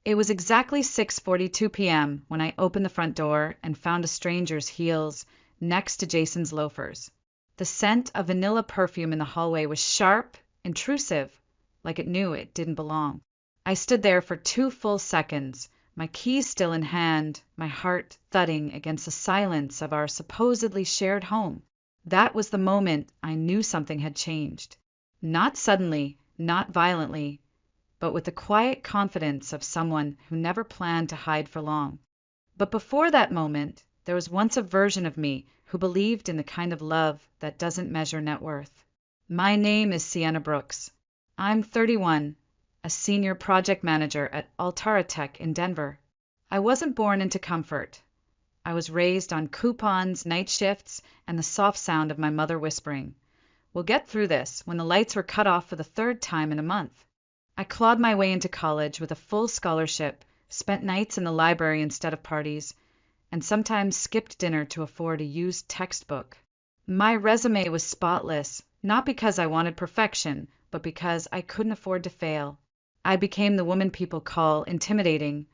It was exactly 6:42 p.m. when I opened the front door and found a stranger's heels next to Jason's loafers. The scent of vanilla perfume in the hallway was sharp, intrusive, like it knew it didn't belong. I stood there for 2 full seconds, my keys still in hand, my heart thudding against the silence of our supposedly shared home. That was the moment I knew something had changed. Not suddenly, not violently, but with the quiet confidence of someone who never planned to hide for long. But before that moment, there was once a version of me who believed in the kind of love that doesn't measure net worth. My name is Sienna Brooks. I'm 31, a senior project manager at Altara Tech in Denver. I wasn't born into comfort. I was raised on coupons, night shifts, and the soft sound of my mother whispering, "We'll get through this," when the lights were cut off for the third time in a month. I clawed my way into college with a full scholarship, spent nights in the library instead of parties, and sometimes skipped dinner to afford a used textbook. My resume was spotless, not because I wanted perfection, but because I couldn't afford to fail. I became the woman people call intimidating,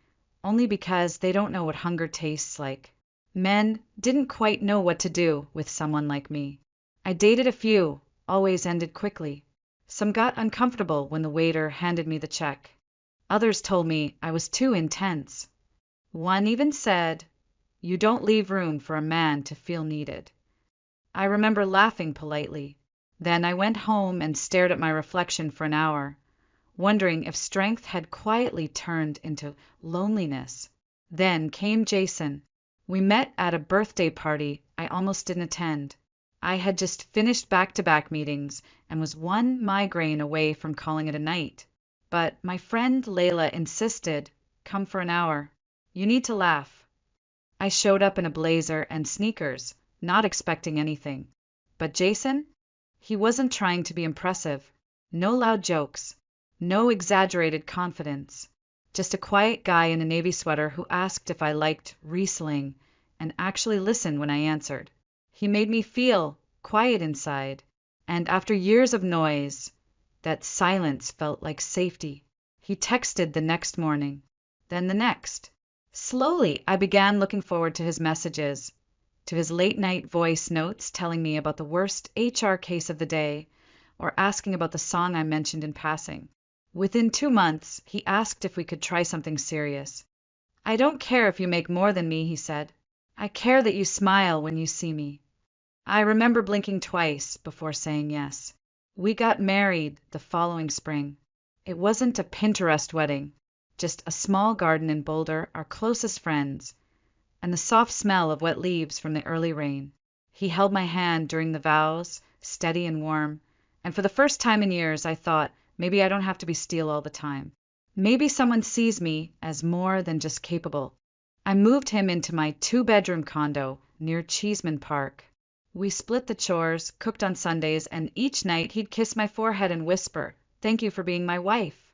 only because they don't know what hunger tastes like. Men didn't quite know what to do with someone like me. I dated a few, always ended quickly. Some got uncomfortable when the waiter handed me the check. Others told me I was too intense. One even said, "You don't leave room for a man to feel needed." I remember laughing politely. Then I went home and stared at my reflection for an hour, wondering if strength had quietly turned into loneliness. Then came Jason. We met at a birthday party I almost didn't attend. I had just finished back-to-back meetings and was one migraine away from calling it a night. But my friend Layla insisted, "Come for an hour. You need to laugh." I showed up in a blazer and sneakers, not expecting anything. But Jason? He wasn't trying to be impressive. No loud jokes. No exaggerated confidence. Just a quiet guy in a navy sweater who asked if I liked Riesling and actually listened when I answered. He made me feel quiet inside, and after years of noise, that silence felt like safety. He texted the next morning, then the next. Slowly, I began looking forward to his messages, to his late-night voice notes telling me about the worst HR case of the day, or asking about the song I mentioned in passing. Within 2 months, he asked if we could try something serious. "I don't care if you make more than me," he said. "I care that you smile when you see me." I remember blinking twice before saying yes. We got married the following spring. It wasn't a Pinterest wedding, just a small garden in Boulder, our closest friends, and the soft smell of wet leaves from the early rain. He held my hand during the vows, steady and warm, and for the first time in years I thought, maybe I don't have to be Steel all the time. Maybe someone sees me as more than just capable. I moved him into my 2-bedroom condo near Cheeseman Park. We split the chores, cooked on Sundays, and each night he'd kiss my forehead and whisper, "Thank you for being my wife."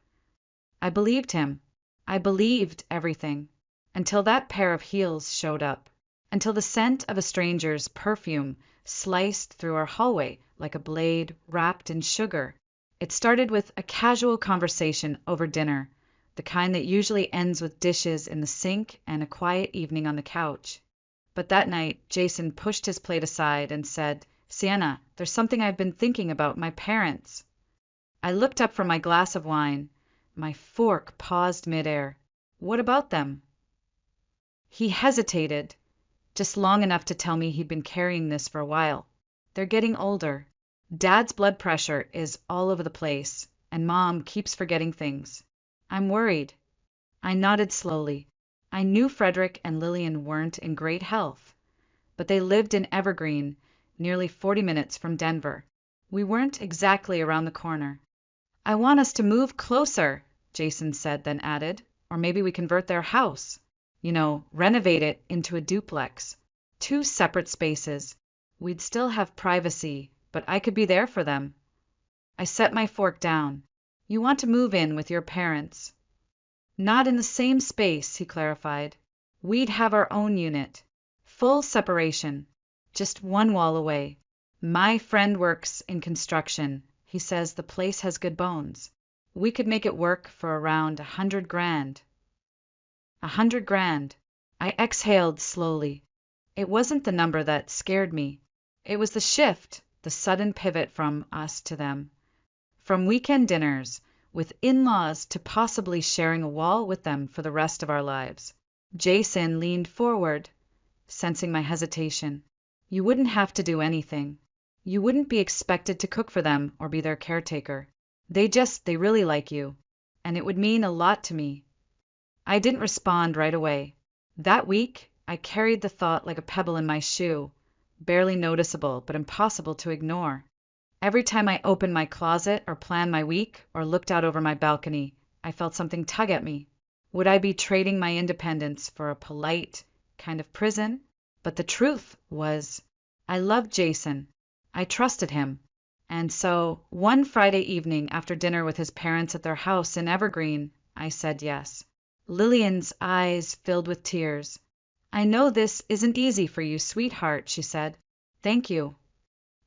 I believed him. I believed everything. Until that pair of heels showed up. Until the scent of a stranger's perfume sliced through our hallway like a blade wrapped in sugar. It started with a casual conversation over dinner, the kind that usually ends with dishes in the sink and a quiet evening on the couch. But that night, Jason pushed his plate aside and said, "Sienna, there's something I've been thinking about my parents." I looked up from my glass of wine. My fork paused midair. "What about them?" He hesitated, just long enough to tell me he'd been carrying this for a while. "They're getting older. Dad's blood pressure is all over the place, and Mom keeps forgetting things. I'm worried." I nodded slowly. I knew Frederick and Lillian weren't in great health, but they lived in Evergreen, nearly 40 minutes from Denver. We weren't exactly around the corner. "I want us to move closer," Jason said, then added, "or maybe we convert their house. Renovate it into a duplex. 2 separate spaces. We'd still have privacy, but I could be there for them." I set my fork down. "You want to move in with your parents?" "Not in the same space," he clarified. "We'd have our own unit. Full separation. Just one wall away. My friend works in construction. He says the place has good bones. We could make it work for around $100,000. 100 grand. I exhaled slowly. It wasn't the number that scared me. It was the shift, the sudden pivot from us to them. From weekend dinners with in-laws to possibly sharing a wall with them for the rest of our lives. Jason leaned forward, sensing my hesitation. You wouldn't have to do anything. You wouldn't be expected to cook for them or be their caretaker. They really like you, and it would mean a lot to me. I didn't respond right away. That week, I carried the thought like a pebble in my shoe, barely noticeable but impossible to ignore. Every time I opened my closet or planned my week or looked out over my balcony, I felt something tug at me. Would I be trading my independence for a polite kind of prison? But the truth was, I loved Jason. I trusted him. And so, one Friday evening after dinner with his parents at their house in Evergreen, I said yes. Lillian's eyes filled with tears. I know this isn't easy for you, sweetheart, she said. Thank you.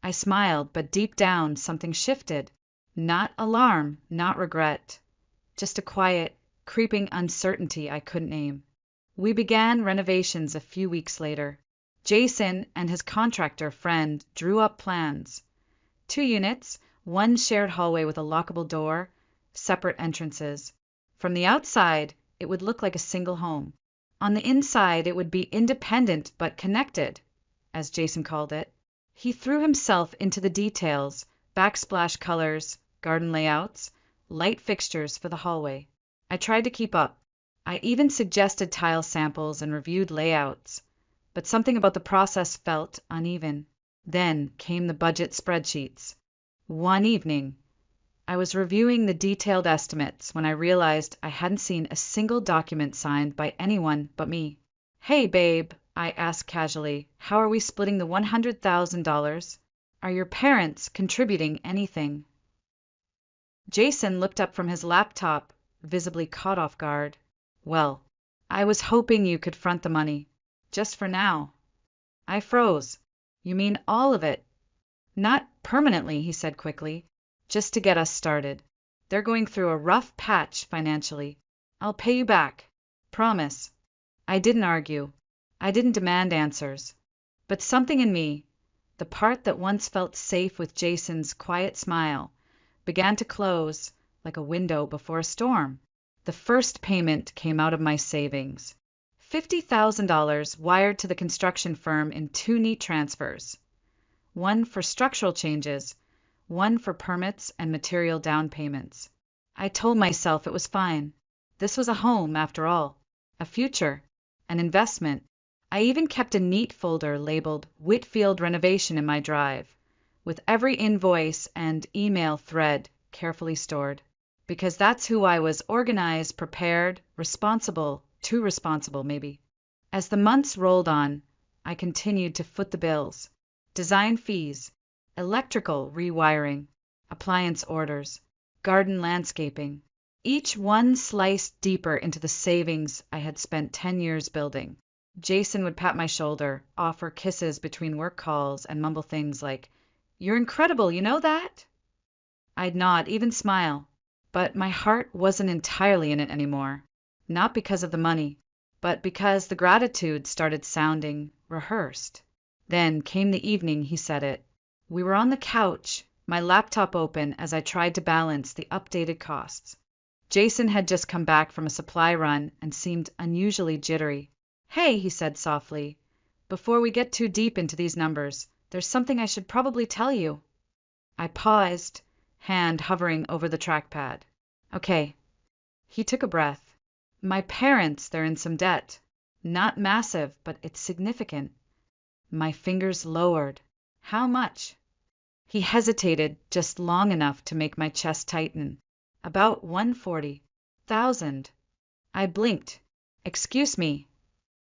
I smiled, but deep down something shifted. Not alarm, not regret. Just a quiet, creeping uncertainty I couldn't name. We began renovations a few weeks later. Jason and his contractor friend drew up plans. 2 units, one shared hallway with a lockable door, separate entrances. From the outside, it would look like a single home. On the inside, it would be independent but connected, as Jason called it. He threw himself into the details, backsplash colors, garden layouts, light fixtures for the hallway. I tried to keep up. I even suggested tile samples and reviewed layouts. But something about the process felt uneven. Then came the budget spreadsheets. One evening, I was reviewing the detailed estimates when I realized I hadn't seen a single document signed by anyone but me. Hey, babe, I asked casually, how are we splitting the $100,000? Are your parents contributing anything? Jason looked up from his laptop, visibly caught off guard. Well, I was hoping you could front the money. Just for now. I froze. You mean all of it? Not permanently, he said quickly. Just to get us started. They're going through a rough patch financially. I'll pay you back. Promise. I didn't argue. I didn't demand answers. But something in me, the part that once felt safe with Jason's quiet smile, began to close like a window before a storm. The first payment came out of my savings. $50,000 wired to the construction firm in 2 neat transfers. One for structural changes, one for permits and material down payments. I told myself it was fine. This was a home, after all, a future, an investment. I even kept a neat folder labeled Whitfield Renovation in my drive, with every invoice and email thread carefully stored. Because that's who I was: organized, prepared, responsible, too responsible maybe. As the months rolled on, I continued to foot the bills. Design fees, electrical rewiring, appliance orders, garden landscaping. Each one sliced deeper into the savings I had spent 10 years building. Jason would pat my shoulder, offer kisses between work calls, and mumble things like, "You're incredible, you know that?" I'd nod, even smile. But my heart wasn't entirely in it anymore. Not because of the money, but because the gratitude started sounding rehearsed. Then came the evening he said it. We were on the couch, my laptop open as I tried to balance the updated costs. Jason had just come back from a supply run and seemed unusually jittery. Hey, he said softly, before we get too deep into these numbers, there's something I should probably tell you. I paused, hand hovering over the trackpad. Okay. He took a breath. My parents, they're in some debt. Not massive, but it's significant. My fingers lowered. How much? He hesitated just long enough to make my chest tighten. About $140,000. I blinked. Excuse me.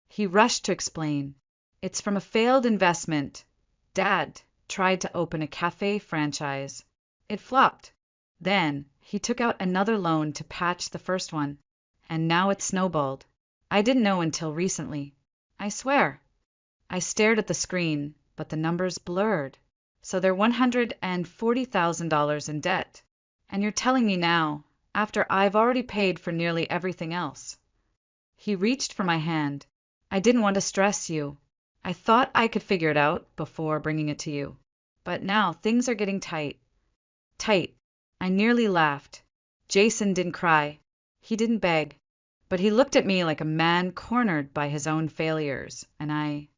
He rushed to explain. It's from a failed investment. Dad tried to open a cafe franchise. It flopped. Then he took out another loan to patch the first one, and now it snowballed. I didn't know until recently. I swear. I stared at the screen, but the numbers blurred. So they're $140,000 in debt. And you're telling me now, after I've already paid for nearly everything else. He reached for my hand. I didn't want to stress you. I thought I could figure it out before bringing it to you. But now things are getting tight. Tight. I nearly laughed. Jason didn't cry. He didn't beg. But he looked at me like a man cornered by his own failures, and I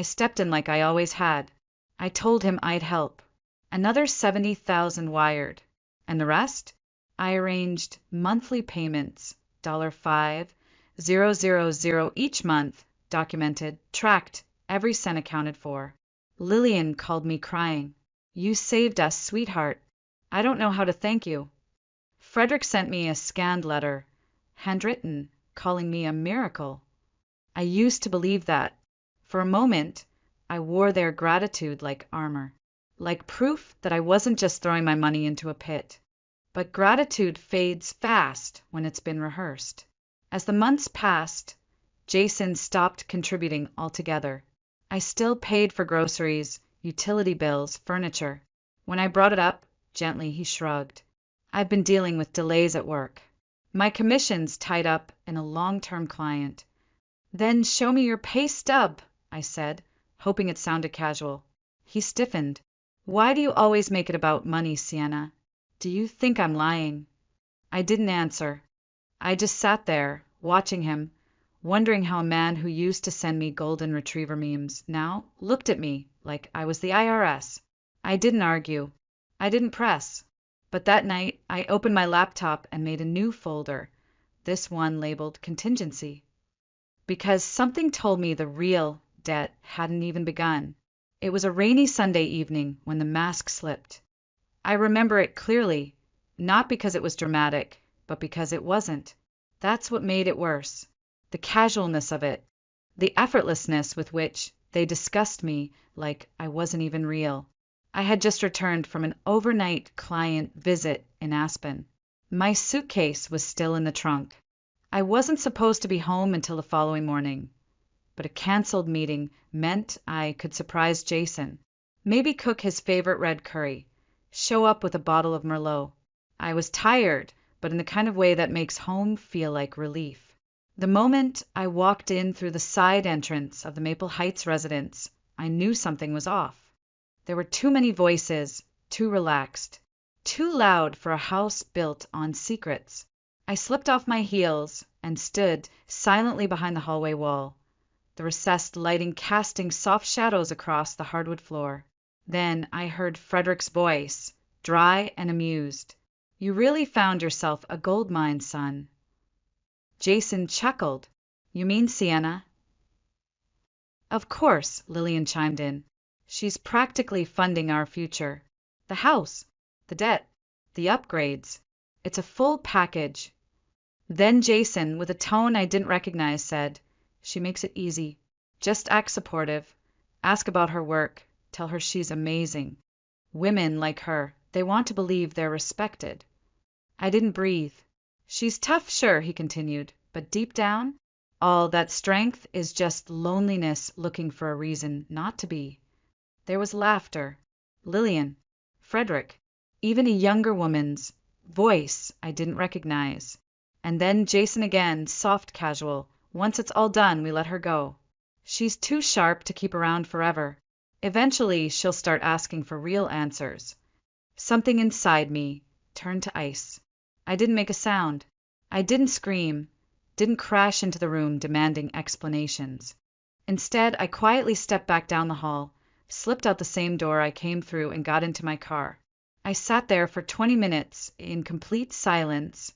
stepped in like I always had. I told him I'd help. Another 70,000 wired. And the rest? I arranged monthly payments, $5,000 each month, documented, tracked, every cent accounted for. Lillian called me crying. You saved us, sweetheart. I don't know how to thank you. Frederick sent me a scanned letter, handwritten, calling me a miracle. I used to believe that. For a moment, I wore their gratitude like armor, like proof that I wasn't just throwing my money into a pit. But gratitude fades fast when it's been rehearsed. As the months passed, Jason stopped contributing altogether. I still paid for groceries, utility bills, furniture. When I brought it up, gently he shrugged. I've been dealing with delays at work. My commission's tied up in a long-term client. Then show me your pay stub, I said, hoping it sounded casual. He stiffened. Why do you always make it about money, Sienna? Do you think I'm lying? I didn't answer. I just sat there, watching him, wondering how a man who used to send me golden retriever memes now looked at me like I was the IRS. I didn't argue. I didn't press. But that night, I opened my laptop and made a new folder, this one labeled Contingency. Because something told me the real debt hadn't even begun. It was a rainy Sunday evening when the mask slipped. I remember it clearly, not because it was dramatic, but because it wasn't. That's what made it worse. The casualness of it, the effortlessness with which they discussed me like I wasn't even real. I had just returned from an overnight client visit in Aspen. My suitcase was still in the trunk. I wasn't supposed to be home until the following morning, but a canceled meeting meant I could surprise Jason. Maybe cook his favorite red curry, show up with a bottle of Merlot. I was tired, but in the kind of way that makes home feel like relief. The moment I walked in through the side entrance of the Maple Heights residence, I knew something was off. There were too many voices, too relaxed, too loud for a house built on secrets. I slipped off my heels and stood silently behind the hallway wall, the recessed lighting casting soft shadows across the hardwood floor. Then I heard Frederick's voice, dry and amused. You really found yourself a gold mine, son. Jason chuckled. You mean Sienna? Of course, Lillian chimed in. She's practically funding our future. The house, the debt, the upgrades. It's a full package. Then Jason, with a tone I didn't recognize, said, She makes it easy. Just act supportive. Ask about her work. Tell her she's amazing. Women like her, they want to believe they're respected. I didn't breathe. She's tough, sure, he continued, but deep down, all that strength is just loneliness looking for a reason not to be. There was laughter. Lillian, Frederick, even a younger woman's voice I didn't recognize. And then Jason again, soft casual. Once it's all done, we let her go. She's too sharp to keep around forever. Eventually, she'll start asking for real answers. Something inside me turned to ice. I didn't make a sound. I didn't scream, didn't crash into the room demanding explanations. Instead, I quietly stepped back down the hall, slipped out the same door I came through and got into my car. I sat there for 20 minutes in complete silence,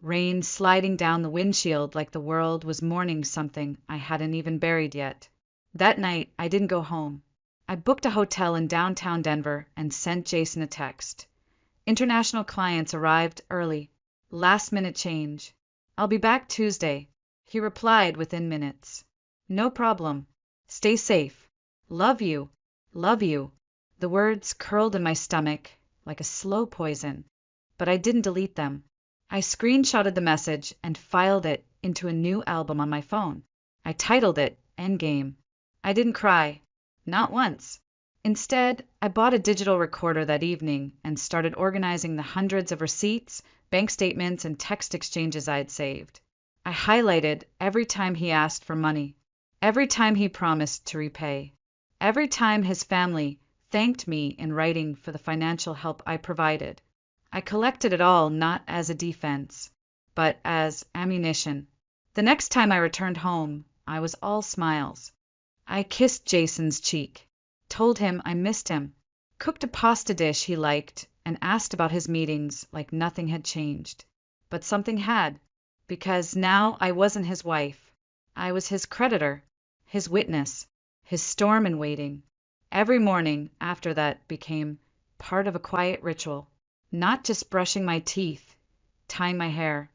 rain sliding down the windshield like the world was mourning something I hadn't even buried yet. That night, I didn't go home. I booked a hotel in downtown Denver and sent Jason a text. International clients arrived early. Last-minute change. I'll be back Tuesday. He replied within minutes. No problem. Stay safe. Love you. Love you. The words curled in my stomach like a slow poison, but I didn't delete them. I screenshotted the message and filed it into a new album on my phone. I titled it Endgame. I didn't cry. Not once. Instead, I bought a digital recorder that evening and started organizing the hundreds of receipts, bank statements, and text exchanges I had saved. I highlighted every time he asked for money, every time he promised to repay, every time his family thanked me in writing for the financial help I provided. I collected it all not as a defense, but as ammunition. The next time I returned home, I was all smiles. I kissed Jason's cheek, told him I missed him, cooked a pasta dish he liked, and asked about his meetings like nothing had changed. But something had, because now I wasn't his wife. I was his creditor, his witness, his storm in waiting. Every morning after that became part of a quiet ritual, not just brushing my teeth, tying my hair,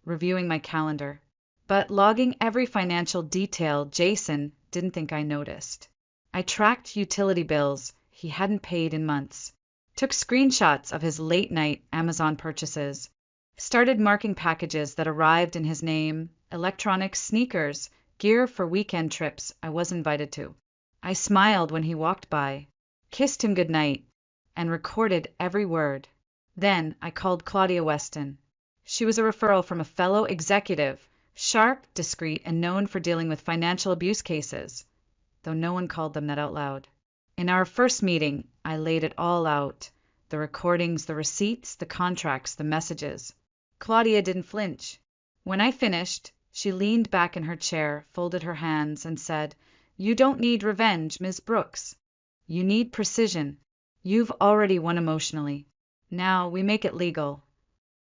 reviewing my calendar, but logging every financial detail Jason didn't think I noticed. I tracked utility bills he hadn't paid in months, took screenshots of his late-night Amazon purchases, started marking packages that arrived in his name, electronics, sneakers, gear for weekend trips I was invited to. I smiled when he walked by, kissed him goodnight, and recorded every word. Then I called Claudia Weston. She was a referral from a fellow executive, sharp, discreet, and known for dealing with financial abuse cases, though no one called them that out loud. In our first meeting, I laid it all out, the recordings, the receipts, the contracts, the messages. Claudia didn't flinch. When I finished, she leaned back in her chair, folded her hands, and said, "You don't need revenge, Ms. Brooks. You need precision. You've already won emotionally. Now we make it legal."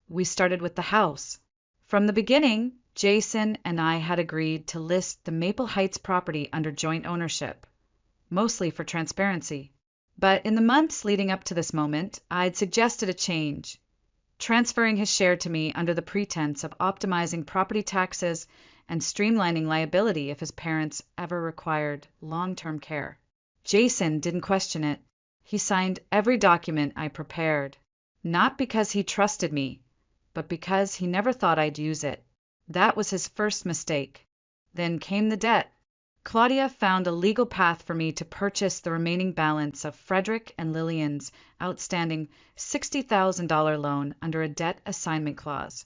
We started with the house. From the beginning, Jason and I had agreed to list the Maple Heights property under joint ownership, mostly for transparency. But in the months leading up to this moment, I'd suggested a change, transferring his share to me under the pretense of optimizing property taxes and streamlining liability if his parents ever required long-term care. Jason didn't question it. He signed every document I prepared, not because he trusted me, but because he never thought I'd use it. That was his first mistake. Then came the debt. Claudia found a legal path for me to purchase the remaining balance of Frederick and Lillian's outstanding $60,000 loan under a debt assignment clause,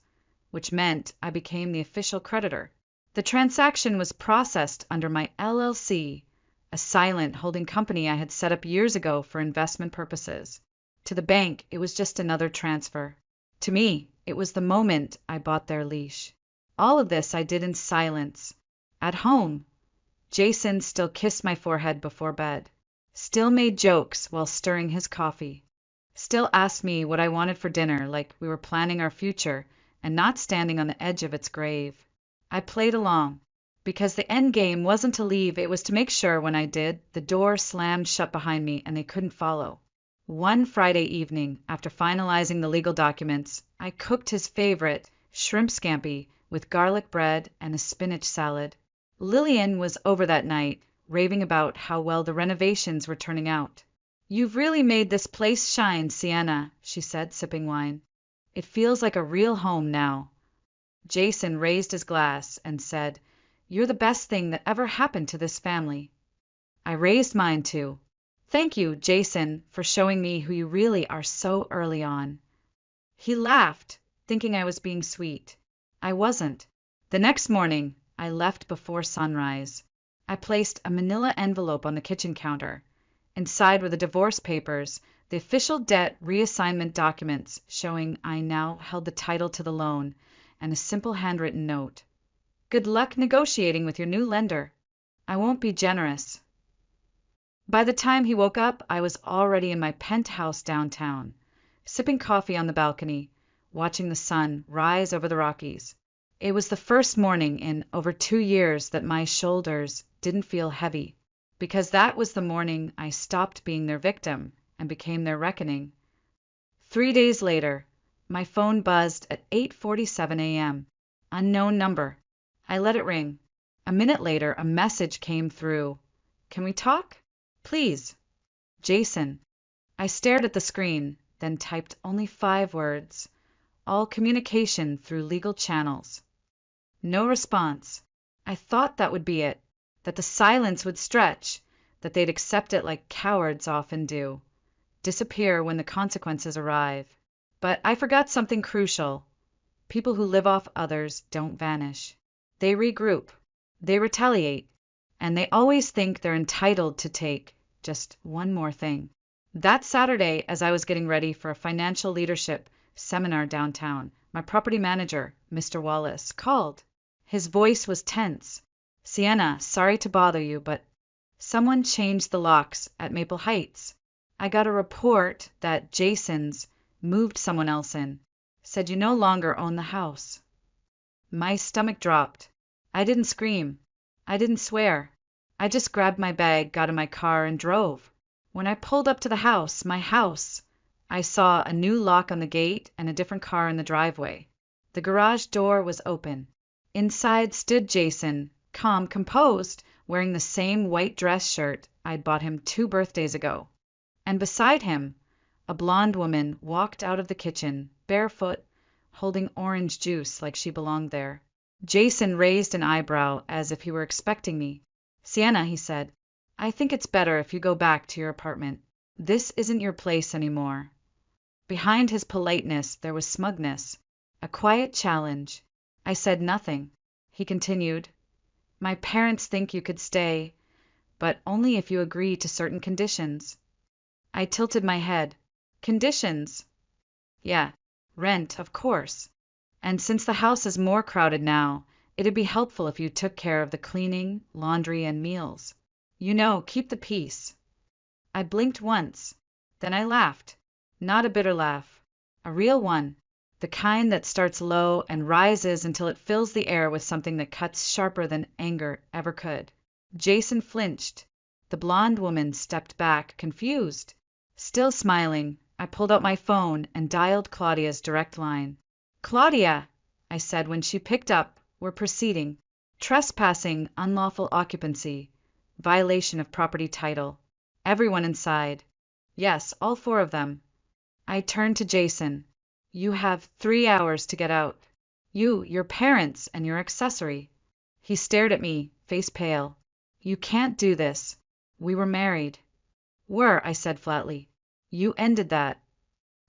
which meant I became the official creditor. The transaction was processed under my LLC, a silent holding company I had set up years ago for investment purposes. To the bank, it was just another transfer. To me, it was the moment I bought their leash. All of this I did in silence. At home, Jason still kissed my forehead before bed, still made jokes while stirring his coffee, still asked me what I wanted for dinner like we were planning our future and not standing on the edge of its grave. I played along, because the end game wasn't to leave, it was to make sure when I did, the door slammed shut behind me and they couldn't follow. One Friday evening, after finalizing the legal documents, I cooked his favorite, shrimp scampi, with garlic bread and a spinach salad. Lillian was over that night, raving about how well the renovations were turning out. "You've really made this place shine, Sienna," she said, sipping wine. "It feels like a real home now." Jason raised his glass and said, "You're the best thing that ever happened to this family." I raised mine too. "Thank you, Jason, for showing me who you really are so early on." He laughed, thinking I was being sweet. I wasn't. The next morning, I left before sunrise. I placed a manila envelope on the kitchen counter. Inside were the divorce papers, the official debt reassignment documents showing I now held the title to the loan, and a simple handwritten note. "Good luck negotiating with your new lender. I won't be generous." By the time he woke up, I was already in my penthouse downtown, sipping coffee on the balcony, watching the sun rise over the Rockies. It was the first morning in over 2 years that my shoulders didn't feel heavy, because that was the morning I stopped being their victim and became their reckoning. 3 days later, my phone buzzed at 8:47 a.m. Unknown number. I let it ring. A minute later, a message came through. "Can we talk? Please. Jason." I stared at the screen, then typed only 5 words. All communication through legal channels. No response. I thought that would be it, that the silence would stretch, that they'd accept it like cowards often do, disappear when the consequences arrive. But I forgot something crucial. People who live off others don't vanish. They regroup, they retaliate, and they always think they're entitled to take just one more thing. That Saturday, as I was getting ready for a financial leadership seminar downtown, my property manager, Mr. Wallace, called. His voice was tense. "Sienna, sorry to bother you, but someone changed the locks at Maple Heights. I got a report that Jason's moved someone else in. Said you no longer own the house." My stomach dropped. I didn't scream. I didn't swear. I just grabbed my bag, got in my car, and drove. When I pulled up to the house, my house, I saw a new lock on the gate and a different car in the driveway. The garage door was open. Inside stood Jason, calm, composed, wearing the same white dress shirt I'd bought him 2 birthdays ago. And beside him, a blonde woman walked out of the kitchen, barefoot, holding orange juice like she belonged there. Jason raised an eyebrow as if he were expecting me. "Sienna," he said, "I think it's better if you go back to your apartment. This isn't your place anymore." Behind his politeness there was smugness, a quiet challenge. I said nothing. He continued, "My parents think you could stay, but only if you agree to certain conditions." I tilted my head. "Conditions?" "Yeah, rent, of course. And since the house is more crowded now, it'd be helpful if you took care of the cleaning, laundry, and meals. Keep the peace." I blinked once. Then I laughed. Not a bitter laugh. A real one. The kind that starts low and rises until it fills the air with something that cuts sharper than anger ever could. Jason flinched. The blonde woman stepped back, confused. Still smiling, I pulled out my phone and dialed Claudia's direct line. "Claudia," I said when she picked up, "we're proceeding. Trespassing, unlawful occupancy, violation of property title. Everyone inside." "Yes, all 4 of them." I turned to Jason. "You have 3 hours to get out. You, your parents, and your accessory." He stared at me, face pale. "You can't do this. We were married." "Were," I said flatly. "You ended that."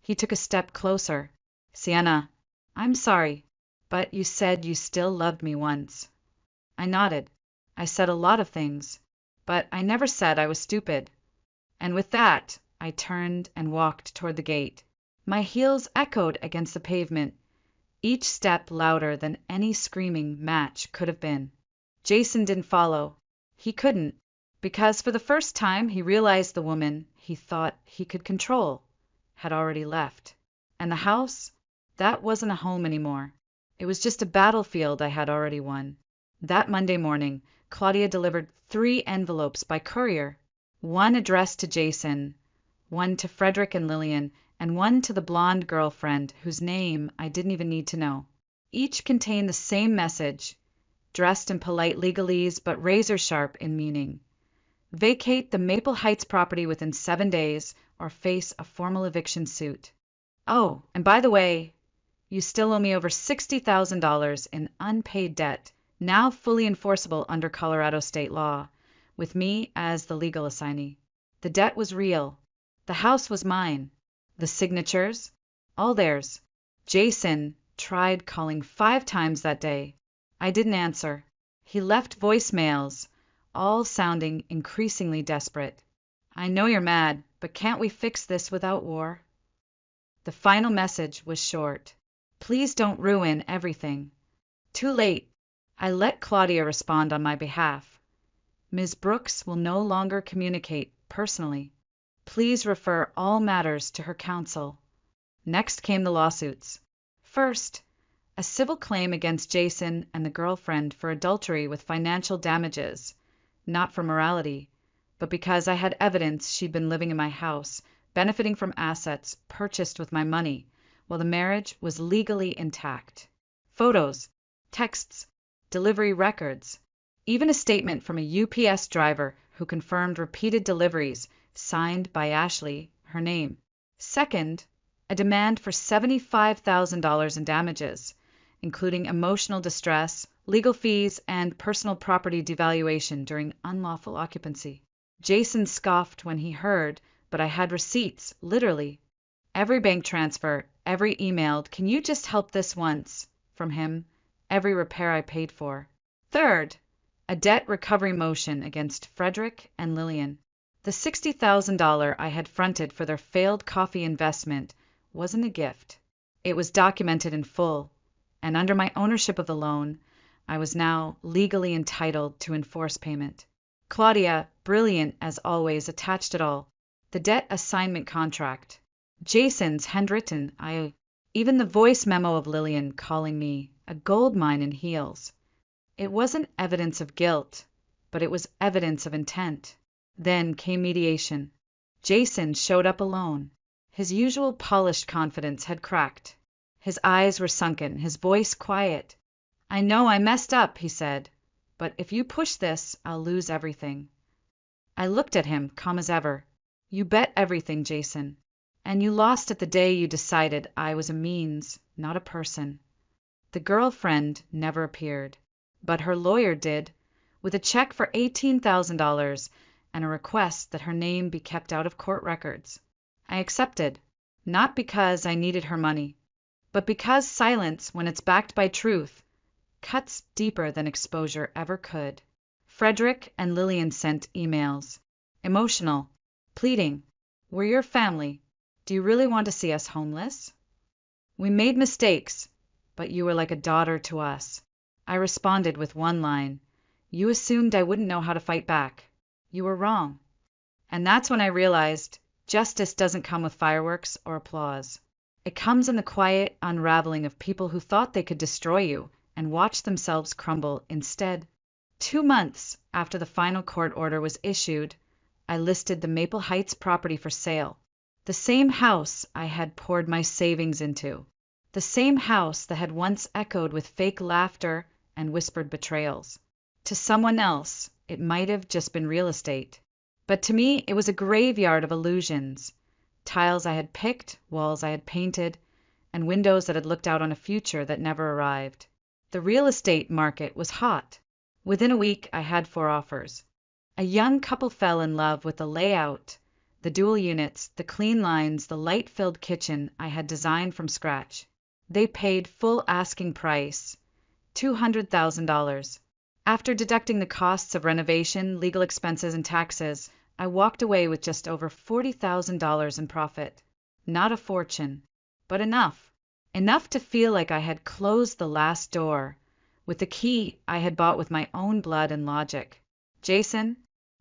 He took a step closer. "Sienna, I'm sorry, but you said you still loved me once." I nodded. "I said a lot of things, but I never said I was stupid." And with that, I turned and walked toward the gate. My heels echoed against the pavement, each step louder than any screaming match could have been. Jason didn't follow. He couldn't, because for the first time he realized the woman he thought he could control had already left. And the house, that wasn't a home anymore. It was just a battlefield I had already won. That Monday morning, Claudia delivered 3 envelopes by courier. One addressed to Jason, one to Frederick and Lillian, and one to the blonde girlfriend whose name I didn't even need to know. Each contained the same message, dressed in polite legalese but razor-sharp in meaning. Vacate the Maple Heights property within 7 days or face a formal eviction suit. Oh, and by the way, you still owe me over $60,000 in unpaid debt, now fully enforceable under Colorado state law, with me as the legal assignee. The debt was real. The house was mine. The signatures, all theirs. Jason tried calling 5 times that day. I didn't answer. He left voicemails, all sounding increasingly desperate. "I know you're mad, but can't we fix this without war?" The final message was short. "Please don't ruin everything." Too late. I let Claudia respond on my behalf. "Ms. Brooks will no longer communicate personally. Please refer all matters to her counsel." Next came the lawsuits. First, a civil claim against Jason and the girlfriend for adultery with financial damages, not for morality, but because I had evidence she'd been living in my house, benefiting from assets purchased with my money, while the marriage was legally intact. Photos, texts, delivery records, even a statement from a UPS driver who confirmed repeated deliveries, signed by Ashley, her name. Second, a demand for $75,000 in damages, including emotional distress, legal fees, and personal property devaluation during unlawful occupancy. Jason scoffed when he heard, but I had receipts, literally. Every bank transfer, every emailed, "Can you just help this once?" from him, every repair I paid for. Third, a debt recovery motion against Frederick and Lillian. The $60,000 I had fronted for their failed coffee investment wasn't a gift. It was documented in full, and under my ownership of the loan, I was now legally entitled to enforce payment. Claudia, brilliant as always, attached it all. The debt assignment contract, Jason's handwritten, even the voice memo of Lillian calling me a gold mine in heels. It wasn't evidence of guilt, but it was evidence of intent. Then came mediation. Jason showed up alone. His usual polished confidence had cracked. His eyes were sunken, his voice quiet. "I know I messed up," he said, "but if you push this, I'll lose everything." I looked at him, calm as ever. "You bet everything, Jason. And you lost it the day you decided I was a means, not a person." The girlfriend never appeared, but her lawyer did, with a check for $18,000 and a request that her name be kept out of court records. I accepted, not because I needed her money, but because silence, when it's backed by truth, cuts deeper than exposure ever could. Frederick and Lillian sent emails, emotional, pleading, "We're your family. Do you really want to see us homeless? We made mistakes, but you were like a daughter to us." I responded with one line, "You assumed I wouldn't know how to fight back. You were wrong." And that's when I realized justice doesn't come with fireworks or applause. It comes in the quiet unraveling of people who thought they could destroy you and watch themselves crumble instead. 2 months after the final court order was issued, I listed the Maple Heights property for sale. The same house I had poured my savings into. The same house that had once echoed with fake laughter and whispered betrayals. To someone else, it might have just been real estate. But to me, it was a graveyard of illusions. Tiles I had picked, walls I had painted, and windows that had looked out on a future that never arrived. The real estate market was hot. Within a week, I had 4 offers. A young couple fell in love with the layout, the dual units, the clean lines, the light-filled kitchen I had designed from scratch. They paid full asking price, $200,000. After deducting the costs of renovation, legal expenses, and taxes, I walked away with just over $40,000 in profit. Not a fortune, but enough. Enough to feel like I had closed the last door, with the key I had bought with my own blood and logic. Jason,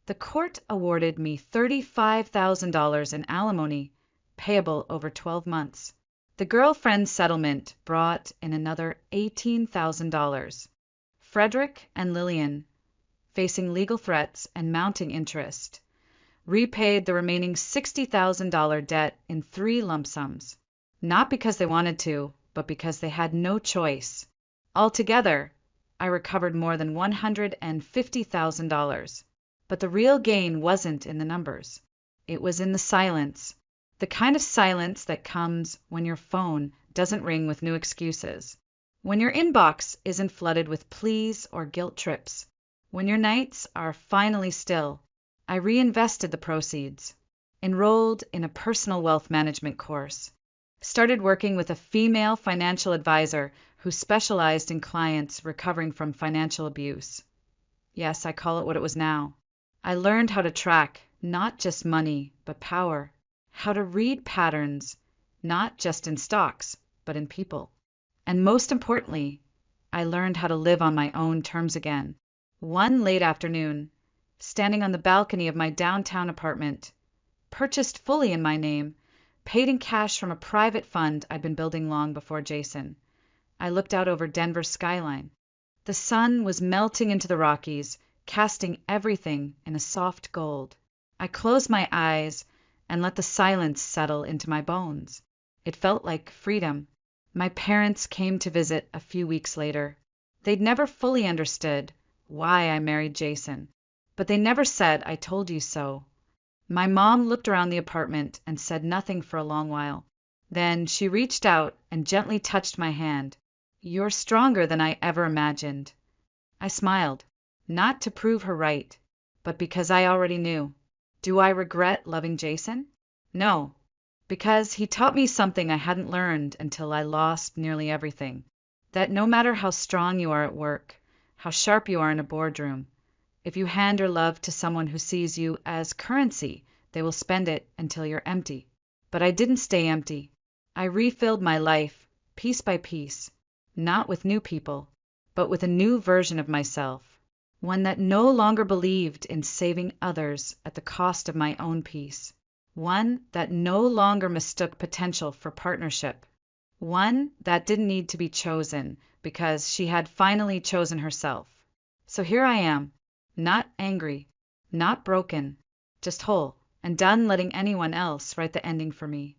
the court awarded me $35,000 in alimony, payable over 12 months. The girlfriend settlement brought in another $18,000. Frederick and Lillian, facing legal threats and mounting interest, repaid the remaining $60,000 debt in 3 lump sums, not because they wanted to, but because they had no choice. Altogether, I recovered more than $150,000. But the real gain wasn't in the numbers. It was in the silence, the kind of silence that comes when your phone doesn't ring with new excuses, when your inbox isn't flooded with pleas or guilt trips, when your nights are finally still. I reinvested the proceeds, enrolled in a personal wealth management course, started working with a female financial advisor who specialized in clients recovering from financial abuse. Yes, I call it what it was now. I learned how to track not just money, but power, how to read patterns, not just in stocks, but in people. And most importantly, I learned how to live on my own terms again. One late afternoon, standing on the balcony of my downtown apartment, purchased fully in my name, paid in cash from a private fund I'd been building long before Jason, I looked out over Denver's skyline. The sun was melting into the Rockies, casting everything in a soft gold. I closed my eyes and let the silence settle into my bones. It felt like freedom. My parents came to visit a few weeks later. They'd never fully understood why I married Jason, but they never said, "I told you so." My mom looked around the apartment and said nothing for a long while. Then she reached out and gently touched my hand. "You're stronger than I ever imagined." I smiled. Not to prove her right, but because I already knew. Do I regret loving Jason? No, because he taught me something I hadn't learned until I lost nearly everything. That no matter how strong you are at work, how sharp you are in a boardroom. If you hand your love to someone who sees you as currency, they will spend it until you're empty. But I didn't stay empty. I refilled my life, piece by piece, not with new people, but with a new version of myself, one that no longer believed in saving others at the cost of my own peace, one that no longer mistook potential for partnership, one that didn't need to be chosen because she had finally chosen herself. So here I am, not angry, not broken, just whole, and done letting anyone else write the ending for me.